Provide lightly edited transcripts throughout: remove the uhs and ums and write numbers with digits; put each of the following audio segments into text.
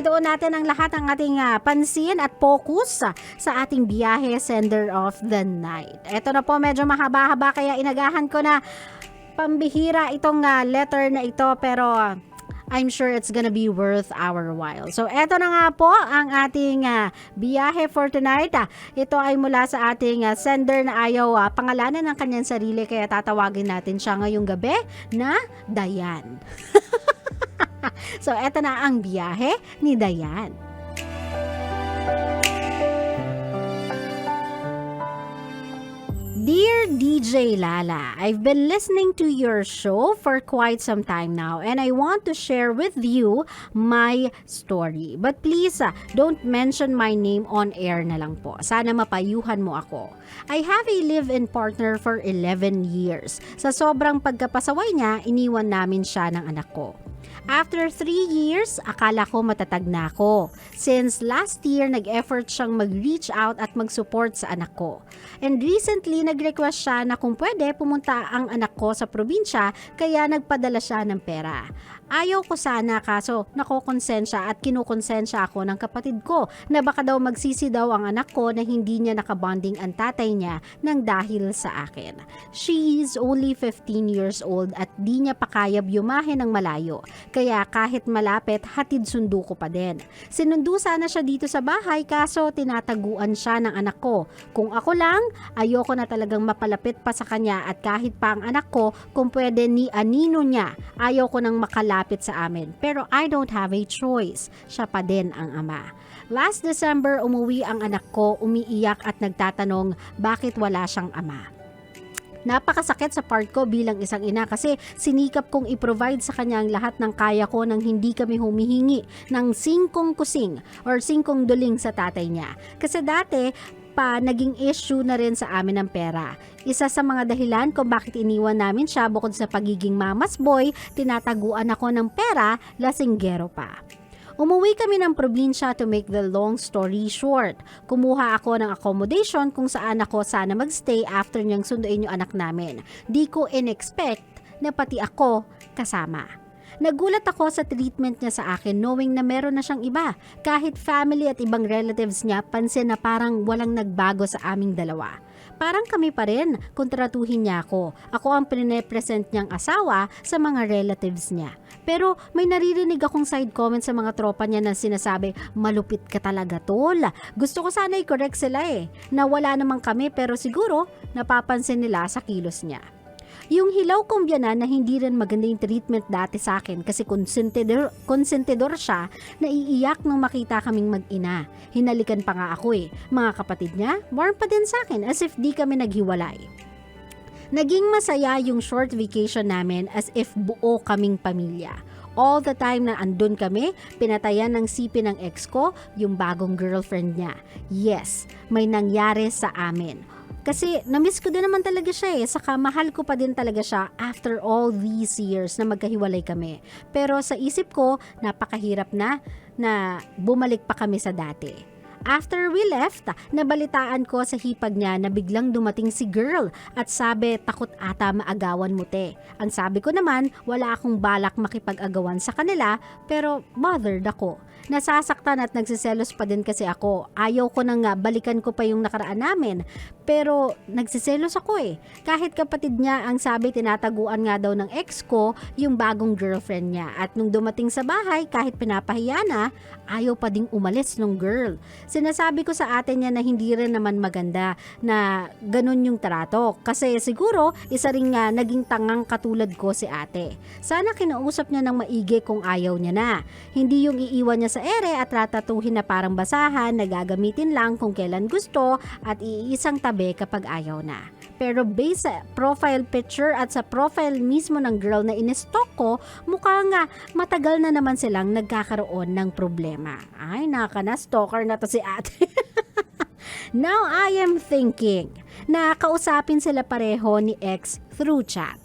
idoon natin ang lahat ng ating pansin at focus sa ating biyahe, Sender of the Night. Ito na po, medyo mahaba-haba kaya inagahan ko na pambihira itong letter na ito, pero I'm sure it's gonna be worth our while. So, eto na nga po ang ating biyahe for tonight. Ito ay mula sa ating sender na ayaw pangalanan ng kanyang sarili, kaya tatawagin natin siya ngayong gabi na Dayan. So, eto na ang biyahe ni Dayan. Dear DJ Lala, I've been listening to your show for quite some time now and I want to share with you my story. But please, don't mention my name on air na lang po. Sana mapayuhan mo ako. I have a live-in partner for 11 years. Sa sobrang pagkapasaway niya, iniwan namin siya ng anak ko. After 3 years, akala ko matatag na ako. Since last year, nag-effort siyang mag-reach out at mag-support sa anak ko. And recently, nag-request siya na kung pwede pumunta ang anak ko sa probinsya, kaya nagpadala siya ng pera. Ayaw ko sana, kaso nakokonsensya at kinukonsensya ako ng kapatid ko na baka daw magsisi daw ang anak ko na hindi niya nakabonding ang tatay niya ng dahil sa akin. She is only 15 years old at di niya pa kaya byumahe ng malayo. Kaya kahit malapit, hatid sundo ko pa din. Sinundo sana siya dito sa bahay, kaso tinataguan siya ng anak ko. Kung ako lang, ayoko na talagang mapalapit pa sa kanya at kahit pa ang anak ko, kung pwede ni anino niya, ayaw ko nang makalapit sa amin. Pero I don't have a choice. Siya pa din ang ama. Last December, umuwi ang anak ko, umiiyak at nagtatanong bakit wala siyang ama. Napakasakit sa part ko bilang isang ina kasi sinikap kong i-provide sa kanya ang lahat ng kaya ko nang hindi kami humihingi ng singkong kusing or singkong duling sa tatay niya. Kasi dati pa naging issue na rin sa amin ng pera. Isa sa mga dahilan kung bakit iniwan namin siya, bukod sa pagiging mama's boy, tinataguan ako ng pera, lasinggero pa. Umuwi kami ng probinsya, to make the long story short. Kumuha ako ng accommodation kung saan ako sana magstay after niyang sunduin yung anak namin. Di ko in-expect na pati ako kasama. Nagulat ako sa treatment niya sa akin knowing na meron na siyang iba. Kahit family at ibang relatives niya, pansin na parang walang nagbago sa aming dalawa. Parang kami pa rin, kontratuhin niya ako. Ako ang pinipresent niyang asawa sa mga relatives niya. Pero may naririnig akong side comment sa mga tropa niya na sinasabi, malupit ka talaga tol. Gusto ko sana i-correct sila na wala naman kami, pero siguro napapansin nila sa kilos niya. Yung hilaw kong biyanan na hindi rin maganda yung treatment dati sa akin kasi konsentidor siya, naiiyak nung makita kaming mag-ina. Hinalikan pa nga ako Mga kapatid niya, warm pa din sa akin as if di kami naghiwalay. Naging masaya yung short vacation namin as if buo kaming pamilya. All the time na andun kami, pinatayan ng sipi ng ex ko yung bagong girlfriend niya. Yes, may nangyari sa amin. Kasi namiss ko din naman talaga siya saka mahal ko pa din talaga siya after all these years na magkahiwalay kami. Pero sa isip ko, napakahirap na bumalik pa kami sa dati. After we left, nabalitaan ko sa hipag niya na biglang dumating si girl at sabi takot ata maagawan mo te. Ang sabi ko naman, wala akong balak makipag-agawan sa kanila pero bothered ako. Nasasaktan at nagsiselos pa din kasi ako. Ayaw ko nang balikan ko pa yung nakaraan namin. Pero nagsiselos ako Kahit kapatid niya ang sabi tinataguan nga daw ng ex ko yung bagong girlfriend niya. At nung dumating sa bahay, kahit pinapahiya na, ayaw pa ding umalis nung girl. Sinasabi ko sa ate niya na hindi rin naman maganda na ganun yung trato. Kasi siguro, isa rin nga naging tangang katulad ko si ate. Sana kinausap niya ng maigi kung ayaw niya na. Hindi yung iiwan niya sa ere at ratatuhin na parang basahan na gagamitin lang kung kailan gusto at iisang tabi kapag ayaw na. Pero based sa profile picture at sa profile mismo ng girl na in-stalk ko, mukhang nga matagal na naman silang nagkakaroon ng problema. Ay, stalker na to si ate. Now I am thinking na kausapin sila pareho ni ex through chat.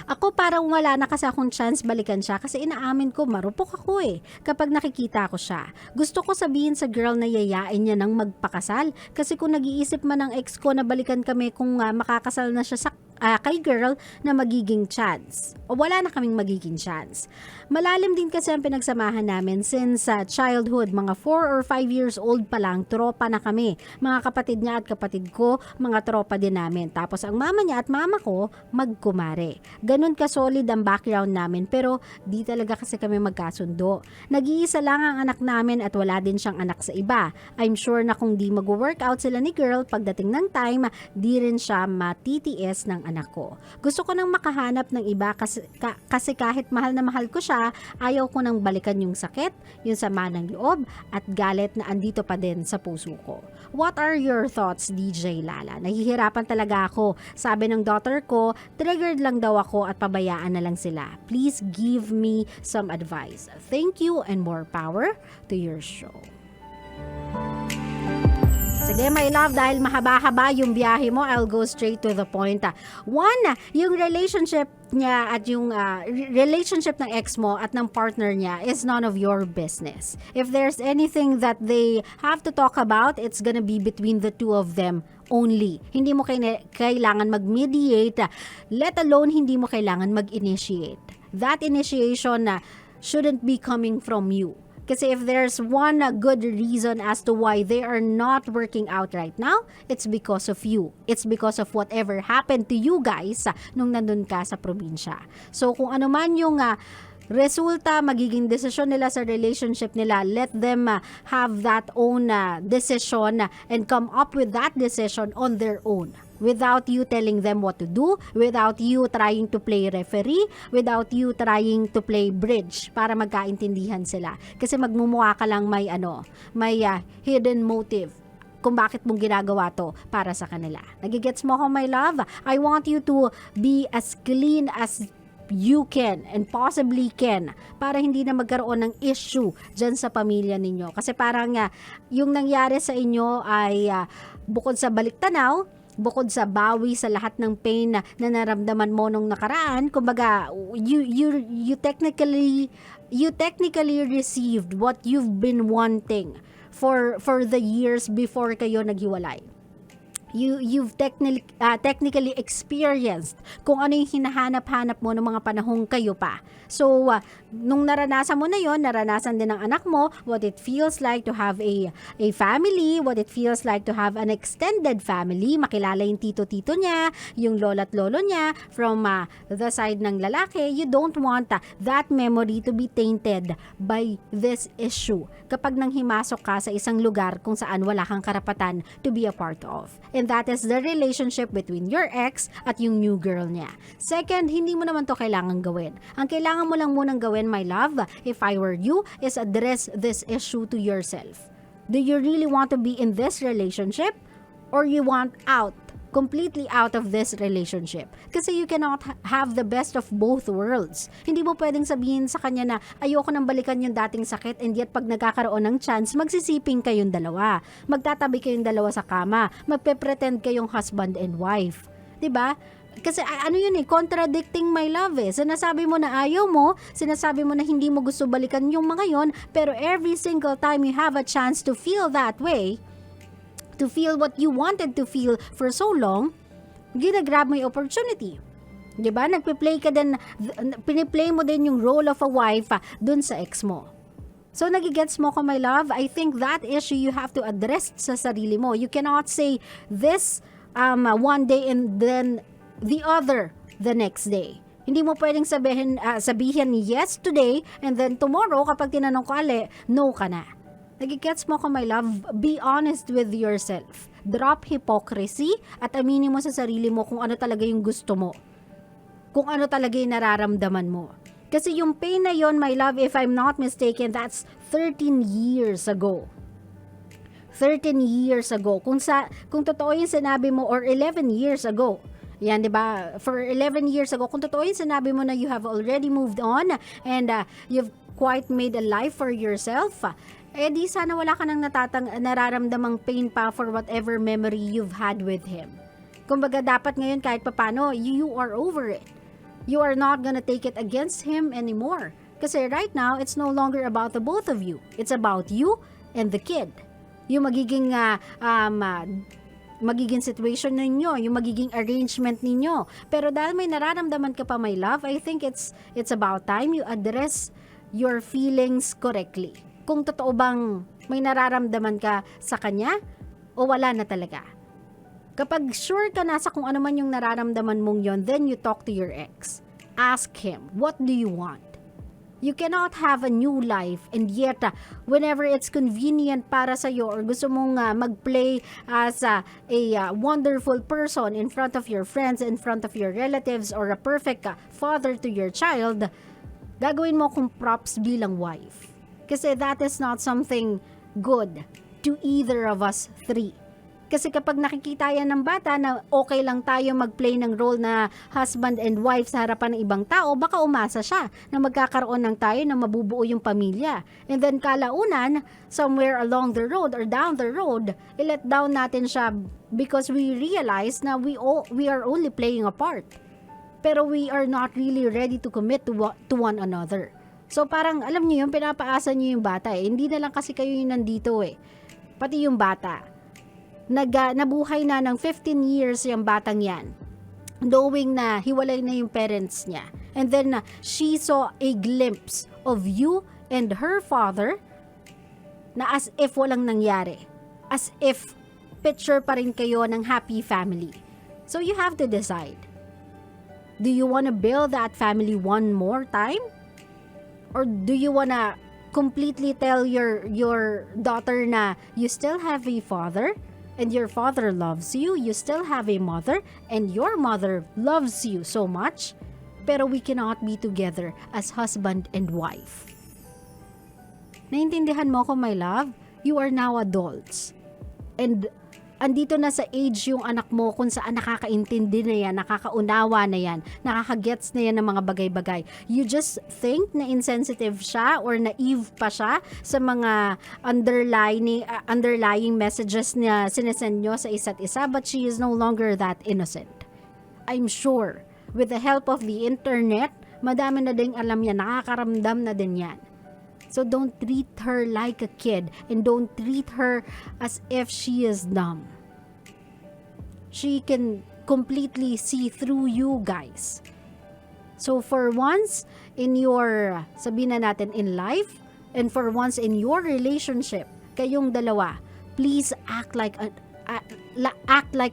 Ako parang wala na kasi akong chance balikan siya kasi inaamin ko marupok ako kapag nakikita ko siya. Gusto ko sabihin sa girl na yayain niya nang magpakasal kasi kung nag-iisip man ng ex ko na balikan kami kung makakasal na siya kay girl na magiging chance. O wala na kaming magiging chance. Malalim din kasi ang pinagsamahan namin since childhood, mga 4 or 5 years old pa lang, tropa na kami. Mga kapatid niya at kapatid ko, mga tropa din namin. Tapos ang mama niya at mama ko, magkumare. Ganun ka-solid ang background namin, pero di talaga kasi kami magkasundo. Nag-iisa lang ang anak namin at wala din siyang anak sa iba. I'm sure na kung di mag-workout sila ni girl, pagdating ng time, di rin siya matitiis ng anak ko. Gusto ko nang makahanap ng iba kasi kahit mahal na mahal ko siya, ayaw ko nang balikan yung sakit, yung sama ng loob, at galit na andito pa din sa puso ko. What are your thoughts, DJ Lala? Nahihirapan talaga ako. Sabi ng daughter ko, triggered lang daw ako at pabayaan na lang sila. Please give me some advice. Thank you and more power to your show. Sige, my love, dahil mahaba-haba yung biyahe mo, I'll go straight to the point. One, yung relationship niya at yung relationship ng ex mo at ng partner niya is none of your business. If there's anything that they have to talk about, it's gonna be between the two of them only. Hindi mo kailangan mag-mediate, let alone hindi mo kailangan mag-initiate. That initiation shouldn't be coming from you. Kasi if there's one good reason as to why they are not working out right now, it's because of you. It's because of whatever happened to you guys nung nandun ka sa probinsya. So kung ano man yung resulta, magiging desisyon nila sa relationship nila, let them have that own decision and come up with that decision on their own. Without you telling them what to do, without you trying to play referee, without you trying to play bridge para magkaintindihan sila. Kasi magmumukha ka lang may hidden motive kung bakit mong ginagawa to para sa kanila. Nagigets mo ako, my love? I want you to be as clean as you can and possibly can para hindi na magkaroon ng issue dyan sa pamilya ninyo. Kasi parang yung nangyari sa inyo ay bukod sa baliktanaw, bukod sa bawi sa lahat ng pain na naramdaman mo nung nakaraan, kumbaga you technically received what you've been wanting for the years before kayo naghiwalay. You've technically experienced kung ano yung hinahanap-hanap mo ng mga panahong kayo pa. So, nung naranasan mo na yon, naranasan din ng anak mo what it feels like to have a family, what it feels like to have an extended family, makilala yung tito-tito niya, yung lola't lolo niya from the side ng lalaki. You don't want that memory to be tainted by this issue kapag nang himasok ka sa isang lugar kung saan wala kang karapatan to be a part of. And that is the relationship between your ex at yung new girl niya. Second, hindi mo naman to kailangan gawin. Ang kailangan mo lang munang gawin, my love, if I were you, is address this issue to yourself. Do you really want to be in this relationship? Or you want out? Completely out of this relationship. Kasi you cannot have the best of both worlds. Hindi mo pwedeng sabihin sa kanya na ayoko nang balikan yung dating sakit, and yet pag nagkakaroon ng chance, magsisiping kayong dalawa. Magtatabi kayong dalawa sa kama. Magpe-pretend kayong husband and wife. 'Di ba? Kasi ano yun contradicting, my love Sinasabi mo na ayaw mo, sinasabi mo na hindi mo gusto balikan yung mga yon, pero every single time you have a chance to feel that way, to feel what you wanted to feel for so long, ginagrab mo yung opportunity. Diba? Nagpe-play ka din, piniplay mo din yung role of a wife dun sa ex mo. So, nagigets mo ko, my love? I think that issue you have to address sa sarili mo. You cannot say this one day and then the other the next day. Hindi mo pwedeng sabihin yes today and then tomorrow kapag tinanong ko no ka na. Nagigets mo ko, my love? Be honest with yourself. Drop hypocrisy at aminin mo sa sarili mo kung ano talaga yung gusto mo. Kung ano talaga yung nararamdaman mo. Kasi yung pain na yon, my love, if I'm not mistaken, that's 13 years ago. 13 years ago. Kung totoo yung sinabi mo, or 11 years ago. Yan, di ba? For 11 years ago, kung totoo yung sinabi mo na you have already moved on and you've quite made a life for yourself, di sana wala ka nang nararamdamang pain pa for whatever memory you've had with him. Kumbaga, dapat ngayon kahit papano, you are over it. You are not gonna take it against him anymore. Kasi right now, it's no longer about the both of you. It's about you and the kid. Yung magiging magiging situation ninyo, yung magiging arrangement ninyo. Pero dahil may nararamdaman ka pa, my love, I think it's about time you address your feelings correctly. Kung totoo bang may nararamdaman ka sa kanya o wala na talaga. Kapag sure ka na sa kung ano man yung nararamdaman mong yon, then you talk to your ex. Ask him, what do you want? You cannot have a new life and yet whenever it's convenient para sa iyo or gusto mong mag-play as a wonderful person in front of your friends, in front of your relatives, or a perfect father to your child, gagawin mo kung props bilang wife. Kasi that is not something good to either of us three. Kasi kapag nakikita yan ng bata na okay lang tayo mag-play ng role na husband and wife sa harapan ng ibang tao, baka umasa siya na magkakaroon ng tayo na mabubuo yung pamilya. And then kalaunan, somewhere along the road or down the road, i-let down natin siya because we realize na we are only playing a part. Pero we are not really ready to commit to one another. So parang alam niyo yung pinapaasa niyo yung bata eh. Hindi na lang kasi kayo yung nandito eh. Pati yung bata. Nabuhay na ng 15 years yung batang yan, knowing na hiwalay na yung parents niya. And then she saw a glimpse of you and her father na as if walang nangyari. As if picture pa rin kayo ng happy family. So you have to decide. Do you want to build that family one more time? Or do you want to completely tell your daughter na you still have a father? And your father loves you, you still have a mother, and your mother loves you so much, pero we cannot be together as husband and wife. Naintindihan mo ko, my love? You are now adults. And andito na sa age yung anak mo kung saan nakakaintindi na yan, nakakaunawa na yan, nakakagets na yan ng mga bagay-bagay. You just think na insensitive siya or naive pa siya sa mga underlying messages na sinesend nyo sa isa't isa, but she is no longer that innocent. I'm sure, with the help of the internet, madami na ding alam yan, nakakaramdam na din yan. So don't treat her like a kid and don't treat her as if she is dumb. She can completely see through you guys. So for once in your, sabihin na natin, in life, and for once in your relationship, kayong dalawa, please act like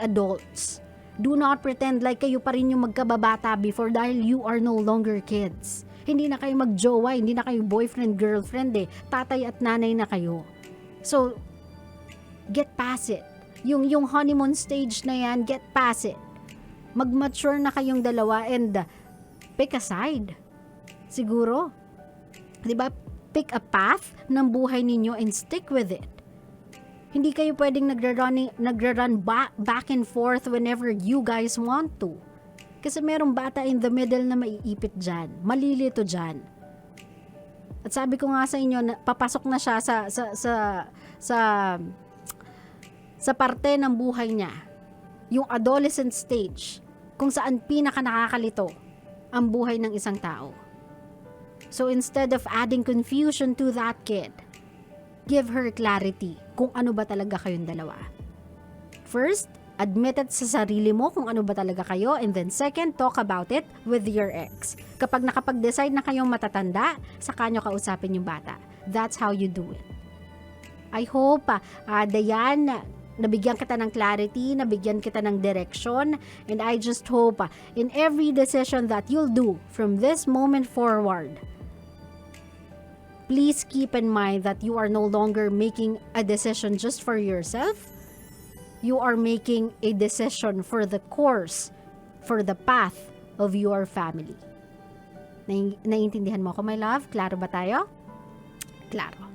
adults. Do not pretend like kayo pa rin yung magkababata before dahil you are no longer kids. Hindi na kayo magjowa, hindi na kayo boyfriend, girlfriend eh. Tatay at nanay na kayo. So, get past it. Yung honeymoon stage na yan, get past it. Mag-mature na kayong dalawa and pick a side. Siguro. Diba? Pick a path ng buhay ninyo and stick with it. Hindi kayo pwedeng nagra-run back and forth whenever you guys want to. Kasi merong bata in the middle na maiipit dyan. Malilito dyan. At sabi ko nga sa inyo, papasok na siya sa parte ng buhay niya. Yung adolescent stage. Kung saan pinaka nakakalito ang buhay ng isang tao. So instead of adding confusion to that kid, give her clarity kung ano ba talaga kayong dalawa. First, admit it sa sarili mo kung ano ba talaga kayo, and then second, talk about it with your ex. Kapag nakapag-decide na kayong matatanda, saka nyo kausapin yung bata. That's how you do it. I hope, Dayan, nabigyan kita ng clarity, nabigyan kita ng direction, and I just hope in every decision that you'll do from this moment forward, please keep in mind that you are no longer making a decision just for yourself. You are making a decision for the course, for the path of your family. Naiintindihan mo ko, my love? Klaro ba tayo? Klaro.